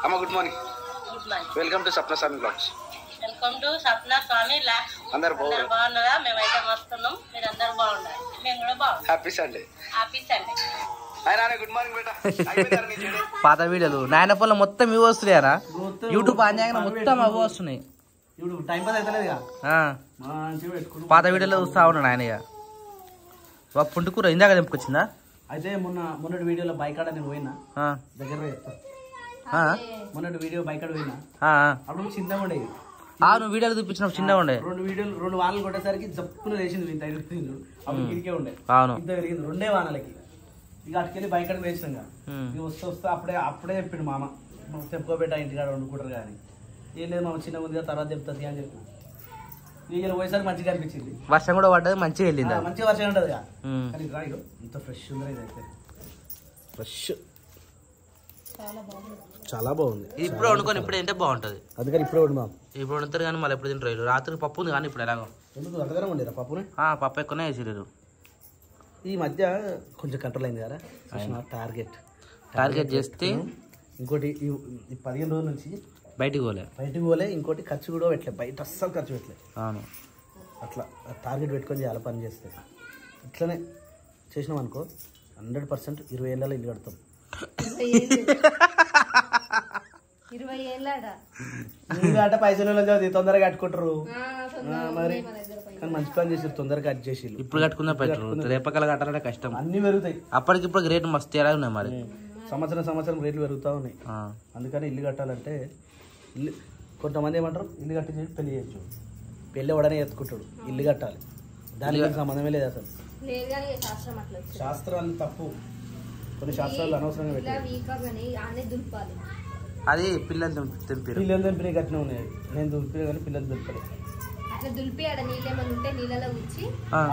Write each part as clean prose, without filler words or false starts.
అమ్మ good morning. Welcome to Sapna Swami blogs. Welcome to Sapna Swami blogs. అందరూ బాగున్నారా? మేమైతే వస్తున్నాం, మీరు అందరూ బాగున్నారు, మేము కూడా బాగున్నాం. Happy Sunday. Happy Sunday. Good morning బేటా. పాత వీడియోలు నాయన ఫోన్లో మొత్తం ఇవి వస్తున్నాయరా? యూట్యూబ్ ఆన్ చేయగానే మొత్తం అవి వస్తున్నాయి. పాత వీడియోలో చూస్తా ఉన్నాడు ఆయన. ఇక పుంటుకూర ఇందాక తెంపుకొచ్చిందా? అయితే మొన్నటి వీడియోలో బైకాడ నేను పోయినా దగ్గర మొన్నటి వీడియో బైకాడ పోయినా అప్పుడు చిన్నగా ఉండేది. నువ్వు వీడియోలు చూపించినప్పుడు చిన్నగా ఉండే. 2 వానలు కొట్టేసరికి జప్పున వేసింది ఇంత అప్పుడు గిరికే ఉండే. అవును, ఇంత పెరిగింది 2 వానలకి. ఇక అటుకెళ్ళి బైకాడికి వేసినాం. ఇక వస్తే అప్పుడే చెప్పిండు మామ తెప్పుకోబెట్ట ఇంటికాడ వండుకుంటారు కానీ ఏం లేదు మామ చిన్నగా ఉంది తర్వాత చెప్తుంది అని చెప్పిన. ఇక పోయేసరికి మంచిగా అనిపించింది. వర్షం కూడా పడ్డది, మంచిగా వెళ్ళింది. మంచిగా వర్షం ఉంటుంది కానీ ఇక ఇంత ఫ్రెష్ ఉంది. ఇదైతే ఫ్రెష్ చాలా బాగుంది. ఇప్పుడు వండుకొని ఇప్పుడు తింటే బాగుంటుంది. అందుకని ఇప్పుడు వండుదాం. ఇప్పుడు వండుతారు కానీ మళ్ళీ ఎప్పుడు తింటారు. రాత్రికి పప్పు ఉంది కానీ ఇప్పుడు ఎలాగో ఎందుకు అంతగానే ఉండేరా పప్పునే? పప్పు ఎక్కువనే వేసిరు. ఈ మధ్య కొంచెం కంట్రోల్ అయింది కదా. టార్గెట్ చేస్తే ఇంకోటి ఈ 15 రోజుల నుంచి బయటికి పోలే. ఇంకోటి ఖర్చు కూడా పెట్టలే, బయట అస్సలు ఖర్చు పెట్టలే. అవును, అట్లా టార్గెట్ పెట్టుకొని చాలా పని చేస్తే ఇట్లనే చేసినాం అనుకో 100% 20 ఏళ్ళలో ఇల్లు కడతాం. 20 ఏళ్ళ పైసలు తొందరగా కట్టుకుంటారు మరి. కానీ మంచి పని చేసారు, తొందరగా కట్ చేసి ఇప్పుడు కట్టుకున్నా పెట్టరు. రేపకల్లా కట్టాలంటే కష్టం. అన్ని పెరుగుతాయి. అప్పటికిప్పుడు రేటు మస్తు ఎలా ఉన్నాయి మరి. సంవత్సరం రేట్లు పెరుగుతూ ఉన్నాయి. అందుకని ఇల్లు కట్టాలంటే కొంతమంది ఏమంటారు ఇల్లు కట్టి చేసి పెళ్లి చేయొచ్చు. పెళ్ళి ఎవడనే ఎత్తుకుంటాడు, ఇల్లు కట్టాలి. దానికి సంబంధమే లేదు అసలు. శాస్త్రాలు తప్పు. కొన్ని శాస్త్రాలు అనవసరంగా పెట్టారు. అది పిల్లలు తెంపిన కట్టిన ఉన్నాయి. నేను దులిపిన కానీ పిల్లలు దులిపలేదు.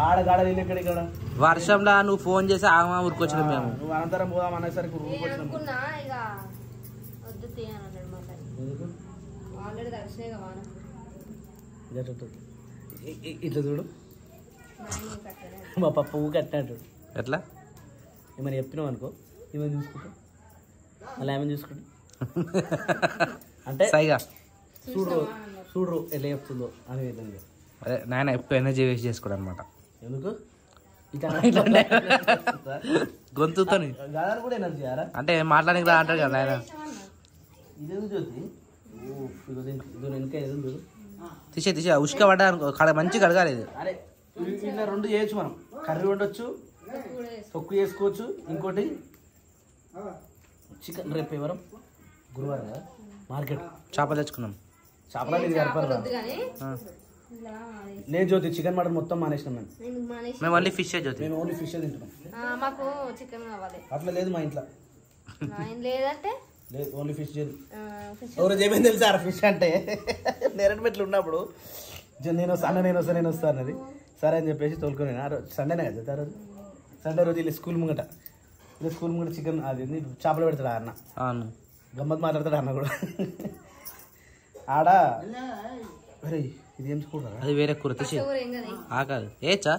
ఆడగాడ నీళ్ళు ఎక్కడ ఇక్కడ వర్షంలో నువ్వు ఫోన్ చేసి ఆగమా ఊరుకొచ్చిన మేము. నువ్వు అనంతరం పోదాం అనేసరికి ఇట్లా చూడు మా పప్పు కట్టినట్టు. ఎట్లా ఏమైనా చెప్పినావు అనుకో ఏమైనా చూసుకుంటా మళ్ళీ ఏమైనా చూసుకుంటా అంటే సైగా చూడరు ఎలా చెప్తుందో అనే విధంగా. అదే నాయన ఎప్పుడు ఎనర్జీ వేస్ట్ చేసుకోడు అనమాట. ఎందుకు గొంతుతో కూడా ఎనర్జీ అంటే మాట్లాడానికి రా అంటారు కదా ఆయన. ఇదేందు జ్యోతి వెనక తీసే ఉష్క పడ్డా అనుకో మంచిగా కడగాలి. ఇది అరే ఇలా 2 చేయొచ్చు మనం. కర్రీ వండొచ్చు, తొక్కు చేసుకోవచ్చు. ఇంకోటి చికెన్. రేపు ఎవరం గురువారం కదా మార్కెట్ చేపలు తెచ్చుకున్నాం. చేపల లేదు జ్యోతి. చికెన్ మటన్ మొత్తం మానేసినాం మేము ఓన్లీ ఫిష్. జ్యోతి మేము ఓన్లీ ఫిష్ తింటున్నాం. మాకు చికెన్ కావాలి. అట్లా లేదు మా ఇంట్లో. లేదంటే లేదు ఓన్లీ ఫిష్. ఎవరు ఏమైంది తెలుసా ఫిష్ అంటే నేరటి మెట్లు ఉన్నప్పుడు నేను వస్తా అన్నది. సరే అని చెప్పేసి తోలుకొని సండేనే కదా ఆ రోజు. సండే రోజు వీళ్ళు స్కూల్ ముంగట చికెన్ అది చేపలు పెడతాడు అన్న. గమ్మత్ మాట్లాడతాడు అన్న కూడా. ఆడ అరే ఇది ఏం కూర? అది వేరే కూర. తీసి కాదు ఏచా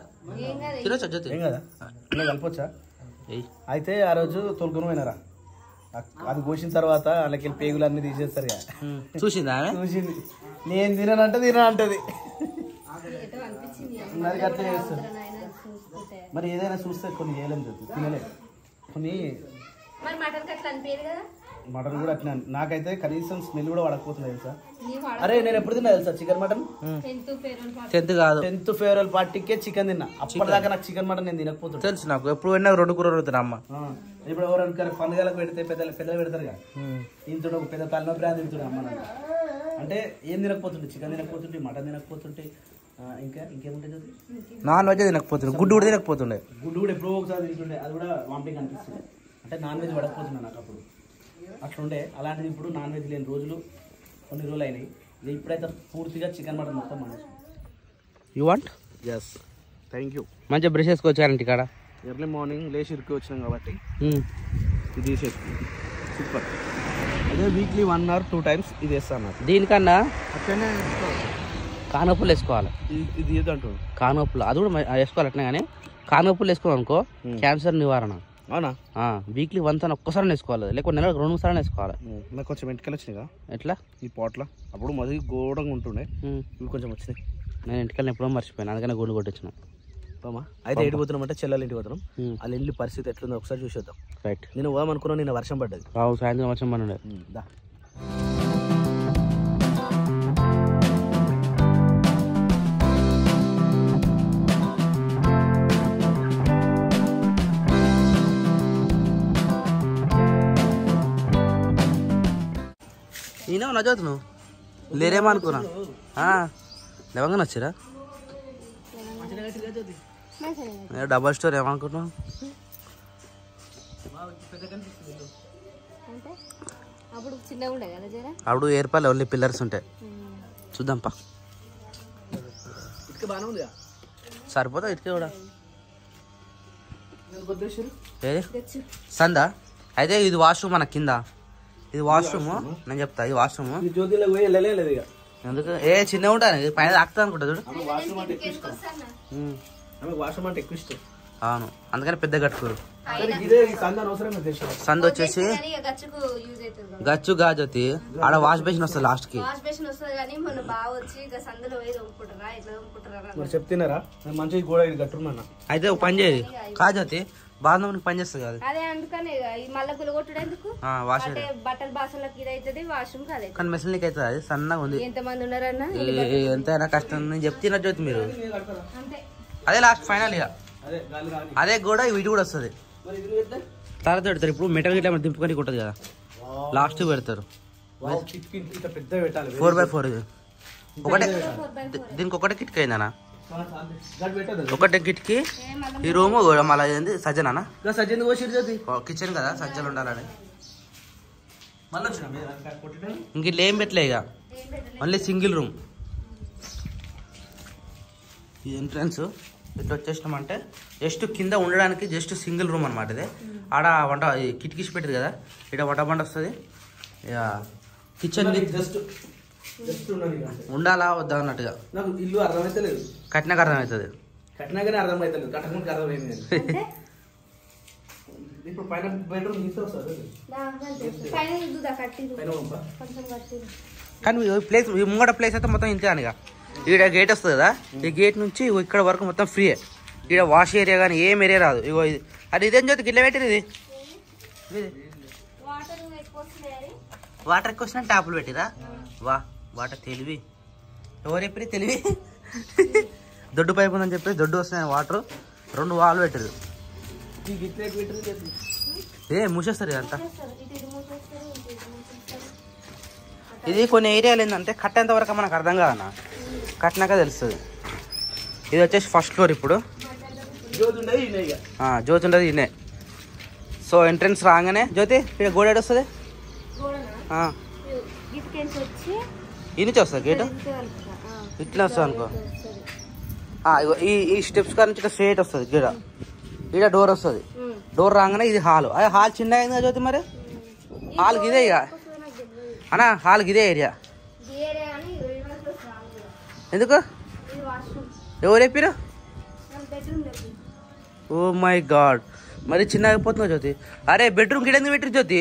తినొచ్చా జ్యోతి? ఏం కదా ఇలా కలపొచ్చా? అయితే ఆ రోజు తోలుకొని పోయినారా. అది కోసిన తర్వాత వాళ్ళకి పేగులు అన్ని తీసేస్తారు కదా. చూసిందా? చూసింది. నేను తినంటది. మరి అట్లా చేస్తారు. మరి ఏదైనా చూస్తే కొన్ని చేయలేము జ్యోతి, తినలేదు. కొన్ని మటన్ కూడా అట్లా నాకైతే కనీసం స్మెల్ కూడా పడకపోతుంది తెలుసా. అరే నేను ఎప్పుడు తిన్నా తెలుసా చికెన్ మటన్? 10th ఫేర్వెల్ పార్టీకే చికెన్ తిన్నా. అప్పటిదాకా నాకు చికెన్ మటన్ నేను తినకపోతున్నా తెలుసు. నాకు ఎప్పుడు విన్నా 2 కూరలు తిన్నా అమ్మ. ఇప్పుడు ఎవరైనా పండుగలకు పెడితే పెద్దలు పెడతారు కదా, ఇంత ఒక పెద్ద తలనొప్పి అని తింటుండే అమ్మ. అంటే ఏం తినకపోతుంటే చికెన్ తినకపోతుంటే, మటన్ తినకపోతుంటే, ఇంకేముంటుంది నాన్ వెజ్ తినకపోతుండే, గుడ్డు కూడా తినకపోతుండే. గుడ్డు కూడా ఎప్పుడో ఒకసారి తింటుండే, అది కూడా వామిటింగ్ అనిపిస్తుంది. అంటే నాన్ వెజ్ పడకపోతున్నా నాకు అప్పుడు అట్లుండే. అలాంటిది ఇప్పుడు నాన్ వెజ్ లేని రోజులు కొన్ని రోజులు అయినాయి. ఇప్పుడైతే పూర్తిగా చికెన్ మటన్ మొత్తం మానేసి. You want? Yes thank you. మంచిగా బ్రష్ చేసుకోవచ్చారంటే ఇక్కడ ఎర్లీ మార్నింగ్ లేచి ఇరికి వచ్చినాం కాబట్టి ఇది తీసేసుకున్నాం. సూపర్. అదే వీక్లీ 1 or 2 times ఇది వేస్తాను. దీనికన్నా అట్లనే కానొప్పులు వేసుకోవాలి. ఇది ఏదంటు కానొప్పులు అది కూడా వేసుకోవాలి. అట్లా కానీ కానొప్పులు వేసుకోవాలి అనుకో క్యాన్సర్ నివారణ. అవునా? వీక్లీ వన్స్ అని ఒక్కసారి వేసుకోవాలి, లేకపోతే నెలకు 2 సార్లు వేసుకోవాలి. నాకు కొంచెం వెంటకలు వచ్చినాయి. ఎట్లా? ఈ పాట్లో అప్పుడు మొదటి ఘోరంగా ఉంటుండే, ఇవి కొంచెం వచ్చినాయి. నేను ఇంటికెళ్ళి ఎప్పుడో మర్చిపోయాను, అందుకనే గోల్డ్ కొట్టించిన. అయితే ఏడు పోతున్నాం అంటే చెల్లెలు ఇంటికి పోతున్నాం. వాళ్ళ ఇంటి పరిస్థితి ఎట్లుందో ఒకసారి చూసేద్దాం. రైట్. నేను పోదామనుకున్నాను, నిన్న వర్షం పడ్డది. సాయంత్రం వర్షం పడి దా. ఈయన నా చదువు నువ్వు లేరేమో అనుకున్నా. లేవంగానే వచ్చారా? డబల్ స్టోర్ ఏమనుకుంటున్నావు? అప్పుడు ఏర్పాలి ఓన్లీ పిల్లర్స్ ఉంటాయి. చూద్దాంపా. సరిపోతా ఇటుక కూడా. సందా అయితే ఇది వాష్రూమ్ మన కింద. ఇది వాష్రూమ్, నేను చెప్తా. ఇది వాష్రూమ్. ఎందుకు చిన్న ఉంటాను పైన తాకుతా అనుకుంటా చూడు. వాష్రూమ్ అంటే ఎక్కువ ఇష్టం. అవును, అందుకని పెద్ద కట్టుకోరు. సంద వచ్చేసి గచ్చు గాజొతి ఆడ వాష్ బేసిన్ వస్తుంది లాస్ట్ కి. చెప్తున్నారా మంచిగా కూడా కట్టున్నా. అయితే ఒక పని చేయి కాజొతి బాగా పని చేస్తుంది కదా. కానీ మెషిన్ నీకు అవుతుంది, అది సన్నగా ఉంది. ఎంతైనా కష్టం నేను చెప్తున్నా జ్యోతి మీరు. అదే లాస్ట్ ఫైనల్ ఇక అదే కూడా వీటి కూడా వస్తుంది. తర్వాత పెడతారు. ఇప్పుడు మెటల్ గిట్లా దింపుకొని ఉంటుంది కదా, లాస్ట్ పెడతారు. 4x4 ఇది ఒకటే. దీనికి ఒకటే కిటికీ అయిందనా? ఒకటే కిటికీ. ఈ రూమ్ మళ్ళీ ఏంది సజ్జనా? కిచెన్ కదా, సజ్జలు ఉండాలని. ఇంక ఇట్లా ఏం పెట్టలే ఇక, ఓన్లీ సింగిల్ రూమ్. ఈ ఎంట్రన్స్ ఇట్లా వచ్చేసినామంటే జస్ట్ కింద ఉండడానికి జస్ట్ సింగిల్ రూమ్ అనమాట. ఇది ఆడ వంట కిటికీసి పెట్టింది కదా, ఇక్కడ వంట బండ వస్తుంది. ఇక కిచెన్ ఉండాలా వద్దా అన్నట్టుగా. నాకు ఇల్లు అర్థమైతే లేదు, కట్టినాక అర్థమవుతుంది. కట్టినాకనే అర్థమైతలేదు, కట్టకుండా అర్థమైంది. ఇప్పుడు పైన బెడ్రూమ్ తీసుకొస్తారు కానీ ప్లేస్ ముంగట ప్లేస్ అయితే మొత్తం ఇంతే అని. ఇక్కడ గేట్ వస్తుంది కదా, ఈ గేట్ నుంచి ఇక్కడ వరకు మొత్తం ఫ్రీయే. ఇక్కడ వాష్ ఏరియా కానీ ఏం ఏరియా రాదు. ఇగో ఇది అది ఇదేం చోతి గిట్ల పెట్టింది. ఇది వాటర్ ఎక్కువ వచ్చినా ట్యాపులు పెట్టిరా. వా వాటర్ తెలివి ఎవరు చెప్పి తెలివి. దొడ్డు పైపు ఉందని చెప్పి దొడ్డు వస్తున్నాయి వాటర్. 2 వాల్ పెట్టారు. మూసేస్తారు ఇదంతా. ఇది కొన్ని ఏరియాలు ఏంటంటే కట్టేంత వరకు మనకు అర్థం కాదన్న, కట్టినాక తెలుస్తుంది. ఇది వచ్చేసి ఫస్ట్ ఫ్లోర్. ఇప్పుడు జ్యోతి ఉండదు ఇన్నే. సో ఎంట్రన్స్ రాగానే జ్యోతి ఇక్కడ గోడ వస్తుంది. ఈ నుంచి వస్తుంది గేటు, ఇట్లా వస్తుంది అనుకో. ఈ స్టెప్స్ కాడ నుంచి స్ట్రేట్ వస్తుంది గీడ. ఈడ డోర్ వస్తుంది. డోర్ రాగానే ఇది హాల్. అదే హాల్ చిన్న అయింది కదా జ్యోతి. మరి హాల్ గిదే ఇక అన్నా, హాల్ గిదే ఏరియా. ఎందుకు ఎవరు చెప్పారు? ఓ మై గాడ్, మరి చిన్న అయిపోతుందా జ్యోతి? అరే బెడ్రూమ్ గిడ ఎందుకు పెట్టారు జ్యోతి?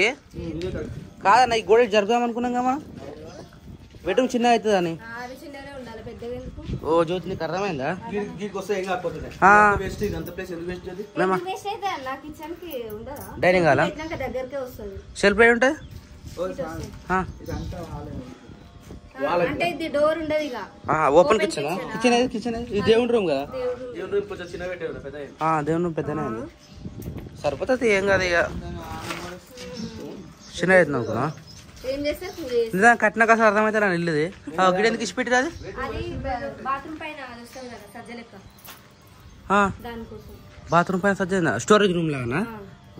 కాదన్న ఈ గోడ జరుపుదాం అనుకున్నాం కదా మనం. బెడ్రూమ్ చిన్న అవుతుంది అని. ఓ జ్యోతి నీకు అర్థమైందా? డైనింగ్ హాల్ షెల్ఫ్ ఏమి ఉంటుంది? Open kitchen. కిచెన్ ఏది? కిచెన్ ఏది? ఇది దేవుని రూమ్ కదా. దేవుని రూమ్ పెద్దనే ఉంది, సరిపోతుంది. ఏం కాదు ఇక చిన్న అవుతుంది అనుకున్నా. నిజంగా కట్టిన కాస్త అర్థమైతే నా ఇల్లుది. గిడ ఎందుకు ఇచ్చి పెట్టిరు? అది బాత్రూమ్ పైన సజ్జ స్టోరేజ్ రూమ్ లాగా.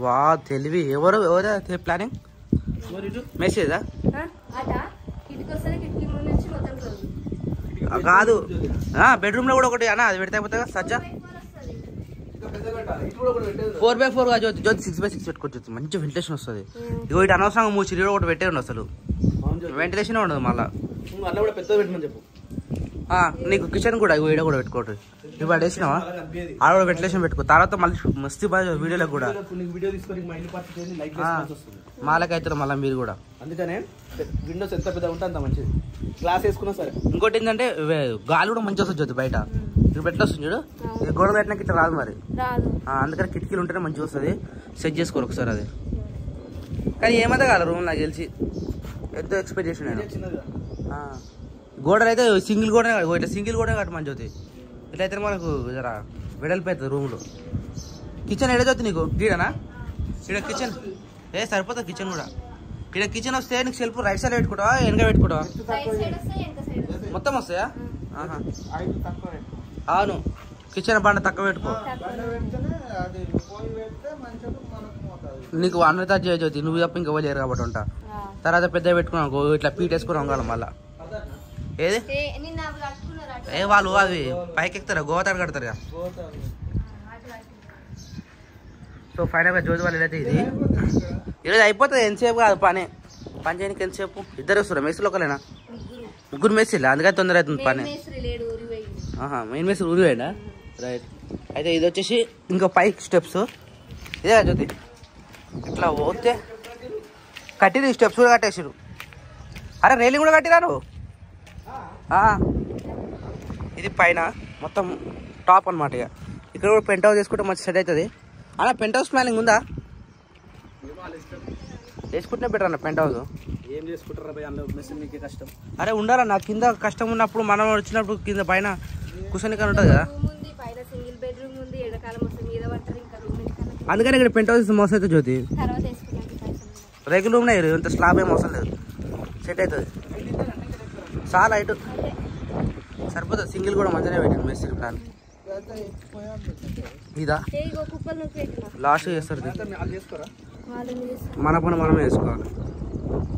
వా తెలివి. ఎవరా ప్లానింగ్? మెసేజా కాదు, బెడ్రూమ్ లో కూడా ఒకటి అన్న అది పెడితే అయిపోతా సజ్జ. 4x4 గా జ్యోతి 6x6 పెట్టుకోవచ్చు. మంచి వెంటిలేషన్ వస్తుంది. ఇగో ఇటు అనవసరంగా మూసి ఒకటి పెట్టే ఉండు, అసలు వెంటిలేషన్ ఉండదు. మళ్ళా పెద్ద పెట్టమని చెప్పు. నీకు కిచెన్ కూడా ఇగో ఈడ కూడా పెట్టుకోవచ్చు. ఇప్పుడు పడేసినావా ఆడ కూడా వెంటిలేషన్ పెట్టుకో తర్వాత మళ్ళీ మస్తీ వీడియోలో కూడా వీడియో తీసుకొని మైండ్ పర్చేసి లైక్ వస్తుంది మాలకైతారు మళ్ళీ మీరు కూడా. అందుకనే విండోస్ ఎంత పెద్ద ఉంటే అంత మంచిది. గ్లాస్ వేసుకున్నా సరే. ఇంకోటి ఏంటంటే గాలి కూడా మంచిగా వస్తుంది జ్యోతి బయట. ఇప్పుడు ఎట్లా వస్తుంది చూడు, గోడ పెట్టినాక ఇట్లా రాదు మరి, అందుకని కిటికీలు ఉంటేనే మంచిగా వస్తుంది. సెట్ చేసుకోరు ఒకసారి అది. కానీ ఏమైతే కాదు రూమ్ నాకు తెలిసి ఎంతో ఎక్స్పెక్టేషన్ నేను. గోడలు అయితే సింగిల్ గోడ ఇట్లా సింగిల్ గోడ కట్టు మంచి అవుతాయి. ఇట్లా అయితే మనకు జరా వెడల్పోతుంది రూమ్లో. కిచెన్ ఎడచవుతుంది నీకు గీడనా? ఇక్కడ కిచెన్ సరిపోతుంది. కిచెన్ కూడా ఇక్కడ కిచెన్ వస్తే నీకు సెల్ఫ్ రైట్ సైడ్ పెట్టుకుంటావా వెనక పెట్టుకుంటావా? మొత్తం వస్తాయా? అవును, కిచెన్ బండ తక్కువ పెట్టుకో. నీకు అన్నత చేయొచ్చు, నువ్వు తప్ప ఇంకా లేరు కాబట్టి ఉంటా. తర్వాత పెద్ద పెట్టుకున్నావు ఇట్లా పీట్ వేసుకుని వంగాలి మళ్ళా. ఏది వాళ్ళు అవి పైకి ఎక్కుతారా, గోతాడు కడతారు కదా. సో ఫైనల్గా జ్యోతి వాళ్ళు అయితే ఇది ఈరోజు అయిపోతుంది. ఎంతసేపు కాదు పని చేయడానికి ఎంతసేపు? ఇద్దరు వస్తారు మెస్సులు ఒకలేనా? ముగ్గురు మెస్సులే, అందుకని తొందర అవుతుంది పని. మెయిన్ మెస్ ఊరి పోయిందా? రైట్. అయితే ఇది వచ్చేసి ఇంకా పైకి స్టెప్స్ ఇదే జ్యోతి. ఇట్లా పోతే కట్టిరు, స్టెప్స్ కూడా కట్టేసారు. అరే రైలింగ్ కూడా కట్టిరా నువ్వు? ఇది పైన మొత్తం టాప్ అనమాట. ఇక ఇక్కడ కూడా పెంట్ హౌస్ చేసుకుంటే మంచి సెట్ అవుతుంది. అలా పెంట్ హౌస్ ప్లానింగ్ ఉందా? వేసుకుంటే బెటర్ అన్న పెంట్ హౌస్. ఏం చేసుకుంటారా కష్టం? అరే ఉండాలా, నాకు కింద కష్టం ఉన్నప్పుడు మనం వచ్చినప్పుడు కింద పైన కూర్చొని కానీ ఉంటుంది కదా. అందుకని ఇక్కడ పెంట్ హౌస్ మోసం అవుతుంది జ్యోతి. రేకులు రూమ్ ఇంత స్లాబ్ ఏం అవసరం లేదు, సెట్ అవుతుంది. చాలా హైట్ సరిపోతుంది. సింగిల్ కూడా మంచిగానే పెట్టాను మేస్త్రి ప్లాన్. ఇదా లాస్ట్ చేస్తారు, మన పని మనమే వేసుకోవాలి.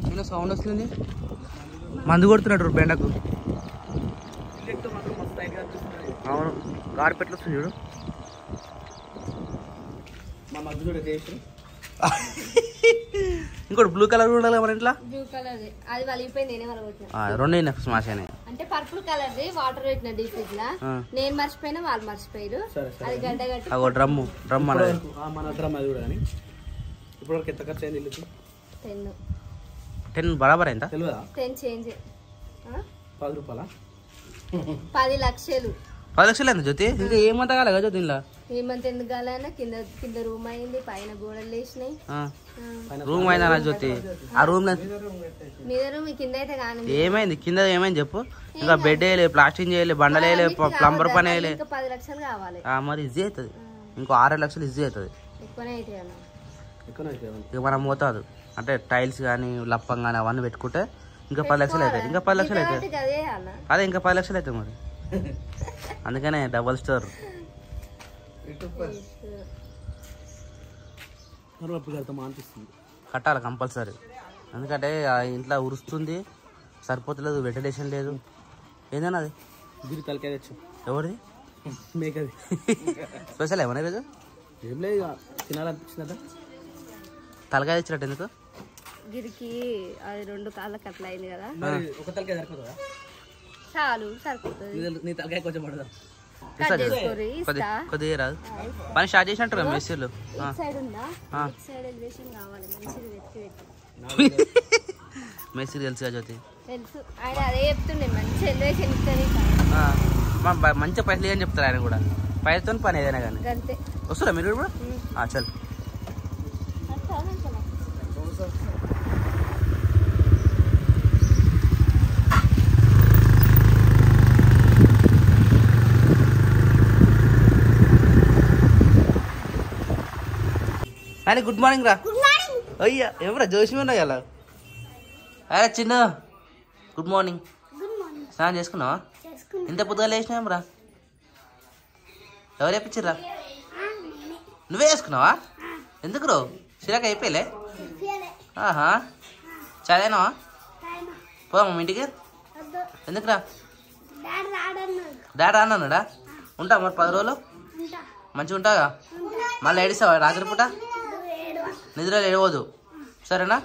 చిన్న సౌండ్ వస్తుంది, మందు కొడుతున్నట్టు బెండకు. అవును, గాడి పెట్లు వస్తుంది చూడు. ఇంకోటి బ్లూ కలర్ ఉండాలి మన ఇంట్లో. రెండు స్మాష్ అయినాయి అంటే పర్పుల్ కలర్ వాటర్ పెట్టిన డీప్ ఫ్రిడ్జ్ లా. నేను మర్చిపోయినా, వాళ్ళు మర్చిపోయారు. అది గడ్డ కట్టి డ్రమ్ అనేది మన డ్రమ్ అది కూడా. ఇప్పుడు ఎంత ఖర్చు అయింది? 10 బరాబర్ అయిందా? 10 చేంజ్. 10 రూపాయలా? 10 లక్షలు. 10 లక్షలు అయింది జ్యోతి. ఇంకా ఏమంతా కాలే కదా దీనిలో. ఏమంత ఎందుకు కాలైనా కింద రూమ్ అయింది, పైన గోడలు వేసినాయి. రూమ్ అయిందా జ్యోతి? ఆ రూమ్ మీద రూమ్ కింద అయితే కానీ ఏమైంది? కింద ఏమైంది చెప్పు? ఇంకా బెడ్ వేయలే, ప్లాస్టింగ్ చేయలే, బండలు వేయలే, ప్లంబర్ పని వేయలే. 10 లక్షలు కావాలి. మరి ఈజీ అవుతుంది. ఇంకో 6 లక్షలు ఈజీ అవుతుంది. ఎక్కువనే అవుతాయి అన్న. ఇక మనం మోతాదు అంటే టైల్స్ కానీ లప్పం కానీ అవన్నీ పెట్టుకుంటే ఇంకా 10 లక్షలు అవుతాయి. ఇంకా 10 లక్షలు అవుతాయి. అదే ఇంకా 10 లక్షలు అవుతాయి మరి. అందుకనే డబల్ స్టోర్ కట్టాలి కంపల్సరీ. ఎందుకంటే ఆ ఇంట్లో ఉరుస్తుంది, సరిపోతలేదు, వెంటిలేషన్ లేదు. ఏందన్నా అది? గిరి తలకాయ తెచ్చు. ఎవరిది? మేకది. స్పెషల్ ఏమన్నా రోజు? ఏం లేదు, తినాలనిపించిందట. తలకాయ తెచ్చినట్టు ఎందుకు? గిరికి అది 2 కాళ్ళకి అట్లా అయింది కదా. ఒక తలకాయ సరిపోతుందా? చాలు సరిపోతుంది. నీ తలకాయ కొంచెం పడదా? కొద్దిగా రాదు. పని స్టార్ట్ చేసినట్టు మెస్సీలు మెస్సీ తెలుసు జ్యోతి. మంచిగా పైసలు ఏమని చెప్తారు ఆయన కూడా. పైసతో పని ఏదైనా కానీ. వస్తారా మీరు కూడా? చల్. అని గుడ్ మార్నింగ్ రా. అయ్యా ఏమరా జోషి ఉన్నాయి అలా. అరే చిన్న గుడ్ మార్నింగ్. స్నానం చేసుకున్నావా? ఇంత పొద్దుగా లేచినాం రా. ఎవరు వేపించిర్రా? నువ్వే వేసుకున్నావా? ఎందుకు రో సిరాక అయిపోయలే? చదివానావా? పోదామా ఇంటికి? ఎందుకురా? డాడీ రాన్నాడా? ఉంటా మరి 10 రోజులు మంచిగా ఉంటాగా. మళ్ళీ ఏడిస్తావా రాత్రిపూట? నిద్రలో ఏడవద్దు సరేనా?